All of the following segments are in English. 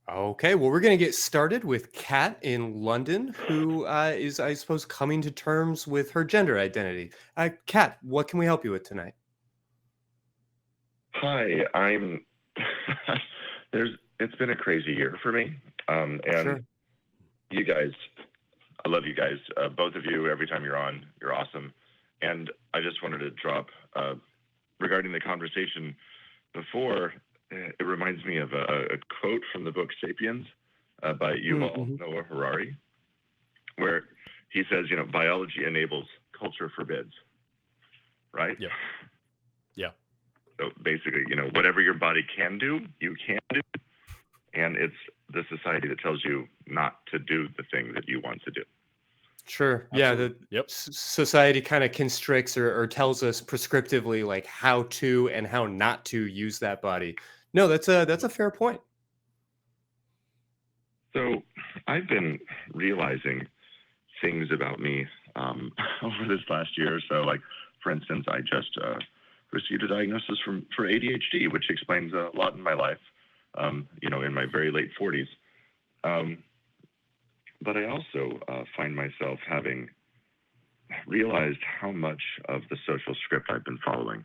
Okay, well, we're going to get started with Kat in London, who is, I suppose, coming to terms with her gender identity. Kat, what can we help you with tonight? Hi, I'm there's it's been a crazy year for me. And Sure. you guys, I love you guys. Both of you, every time you're on, you're awesome. And I just wanted to drop regarding the conversation before, it reminds me of a quote from the book Sapiens by Yuval Mm-hmm. Noah Harari, where he says, biology enables, culture forbids, right? Yep. Yeah. So basically, whatever your body can do, you can do. And it's the society that tells you not to do the thing that you want to do. Sure. Yeah. Absolutely. The Yep. society kind of constricts or tells us prescriptively like how to and how not to use that body. No, that's a fair point. So I've been realizing things about me over this last year or so. Like, for instance, I just received a diagnosis for ADHD, which explains a lot in my life, in my very late 40s. Um, but I also find myself having realized how much of the social script I've been following.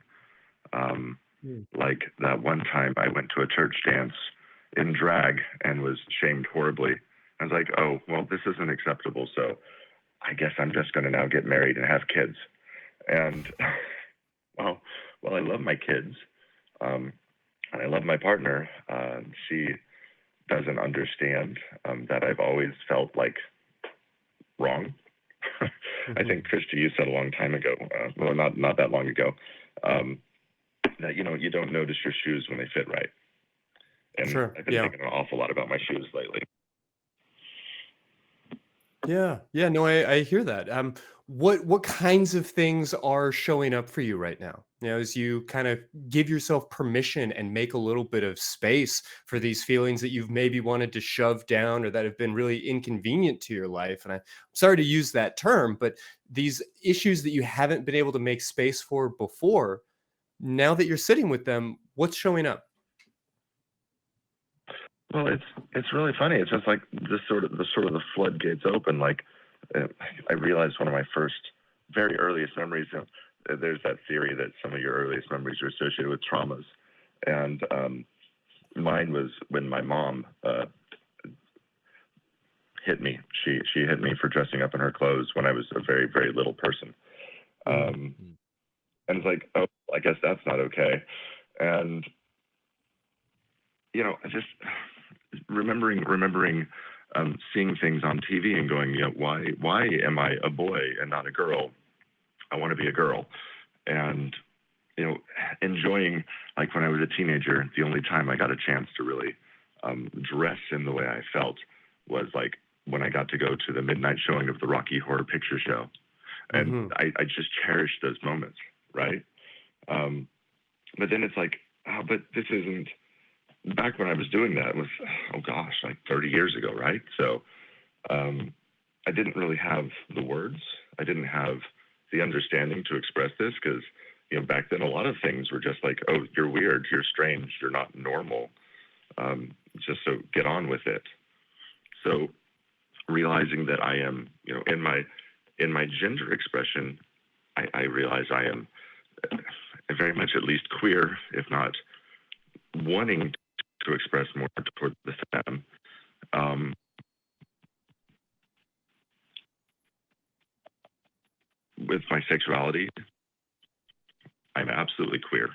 Um, Mm. like that one time I went to a church dance in drag and was shamed horribly. I was like, oh, well, this isn't acceptable. So I guess I'm just going to now get married and have kids. And well, I love my kids. Um, and I love my partner. She doesn't understand that I've always felt like wrong. I Mhm. think Christy, you said a long time ago, well, not that long ago, um, that you don't notice your shoes when they fit right. And Sure. I've been Yeah. thinking an awful lot about my shoes lately. Yeah, yeah, no, I hear that. What kinds of things are showing up for you right now? As you kind of give yourself permission and make a little bit of space for these feelings that you've maybe wanted to shove down or that have been really inconvenient to your life. And I'm sorry to use that term, but these issues that you haven't been able to make space for before, now that you're sitting with them, what's showing up? Well, it's really funny. It's just like the floodgates open. Like uh, I realized one of my first, very earliest memories. There's that theory that some of your earliest memories are associated with traumas, and mine was when my mom hit me. She hit me for dressing up in her clothes when I was a very very little person. Mm, Um, Mm. and it's like, oh, I guess that's not okay. And I just remembering seeing things on TV and going, why am I a boy and not a girl? I want to be a girl, and you know, enjoying, like when I was a teenager. The only time I got a chance to really dress in the way I felt was like when I got to go to the midnight showing of the Rocky Horror Picture Show, and mhm. I just cherished those moments, right? Um, but then it's like, oh, but this isn't. Back when I was doing that was, oh gosh, like 30 years ago, right? So um, I didn't really have the words. I didn't have the understanding to express this because, back then a lot of things were just like, oh, you're weird, you're strange, you're not normal. Just so get on with it. So realizing that I am, in my gender expression, I realize I am very much at least queer, if not wanting to express more toward the femme. Um, with my sexuality, I'm absolutely queer.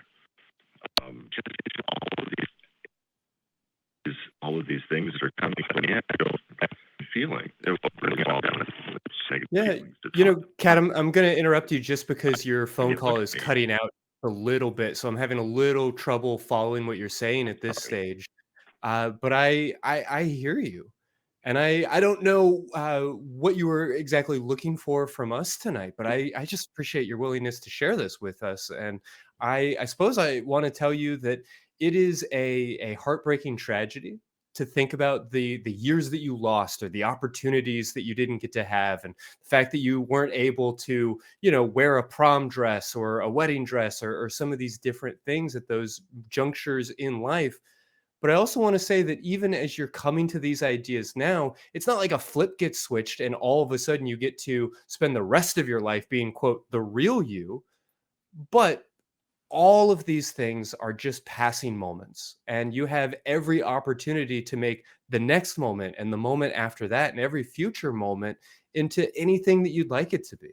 Just all of these things that are coming to me, I go, I'm feeling. It will bring it all down. It's negative Yeah, feelings to talk Kat, I'm going to interrupt you just because your and phone get look call at is me. cutting out a little bit, so I'm having a little trouble following what you're saying at this Sorry. stage. But I hear you, and I don't know what you were exactly looking for from us tonight, but I just appreciate your willingness to share this with us, and I suppose I want to tell you that it is a heartbreaking tragedy to think about the years that you lost or the opportunities that you didn't get to have and the fact that you weren't able to wear a prom dress or a wedding dress or some of these different things at those junctures in life. But I also want to say that even as you're coming to these ideas now, it's not like a flip gets switched and all of a sudden you get to spend the rest of your life being, quote, the real you. But all of these things are just passing moments, and you have every opportunity to make the next moment and the moment after that and every future moment into anything that you'd like it to be.